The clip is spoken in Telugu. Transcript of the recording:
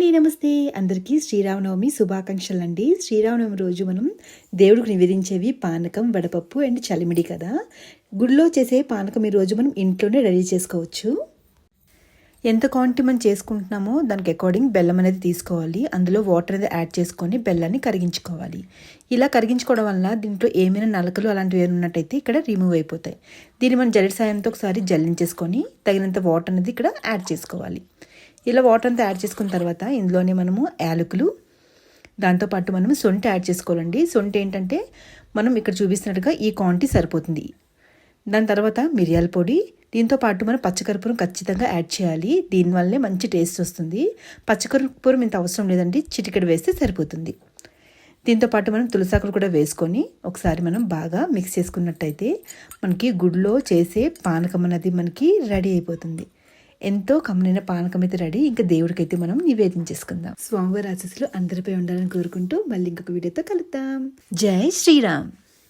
అండి, నమస్తే. అందరికీ శ్రీరామనవమి శుభాకాంక్షలు అండి. శ్రీరామనవమి రోజు మనం దేవుడికి నివేదించేవి పానకం, వడపప్పు అండ్ చలిమిడి కదా. గుడిలో చేసే పానకం ఈరోజు మనం ఇంట్లోనే రెడీ చేసుకోవచ్చు. ఎంత క్వాంటిటీ మనం చేసుకుంటున్నామో దానికి అకార్డింగ్ బెల్లం అనేది తీసుకోవాలి. అందులో వాటర్ అనేది యాడ్ చేసుకొని బెల్లాన్ని కరిగించుకోవాలి. ఇలా కరిగించుకోవడం వల్ల దీంట్లో ఏమైనా నలకలు అలాంటివి ఏమైనా ఉన్నట్టయితే ఇక్కడ రిమూవ్ అయిపోతాయి. దీన్ని మనం జల్లెడ సాయంతో ఒకసారి జల్లించేసుకొని తగినంత వాటర్ అనేది ఇక్కడ యాడ్ చేసుకోవాలి. ఇలా వాటర్ అంతా యాడ్ చేసుకున్న తర్వాత ఇందులోనే మనము యాలకులు, దాంతోపాటు మనం సొంటి యాడ్ చేసుకోవాలండి. సొంటి ఏంటంటే మనం ఇక్కడ చూపిస్తున్నట్టుగా ఈ క్వాంటిటీ సరిపోతుంది. దాని తర్వాత మిరియాల పొడి, దీంతో పాటు మనం పచ్చకర్పూరం ఖచ్చితంగా యాడ్ చేయాలి. దీనివల్లనే మంచి టేస్ట్ వస్తుంది. పచ్చకర్పూరం ఇంత అవసరం లేదండి, చిటికెడు వేస్తే సరిపోతుంది. దీంతో పాటు మనం తులసాకులు కూడా వేసుకొని ఒకసారి మనం బాగా మిక్స్ చేసుకున్నట్టయితే మనకి గుడిలో చేసే పానకం అనేది మనకి రెడీ అయిపోతుంది. ఎంతో కమ్మనైన పానకం అయితే రెడీ. ఇంకా దేవుడికైతే మనం నివేదించేసుకుందాం. స్వామివారి ఆశీస్సులు అందరిపై ఉండాలని కోరుకుంటూ మళ్ళీ ఇంకొక వీడియోతో కలుద్దాం. జై శ్రీరామ్.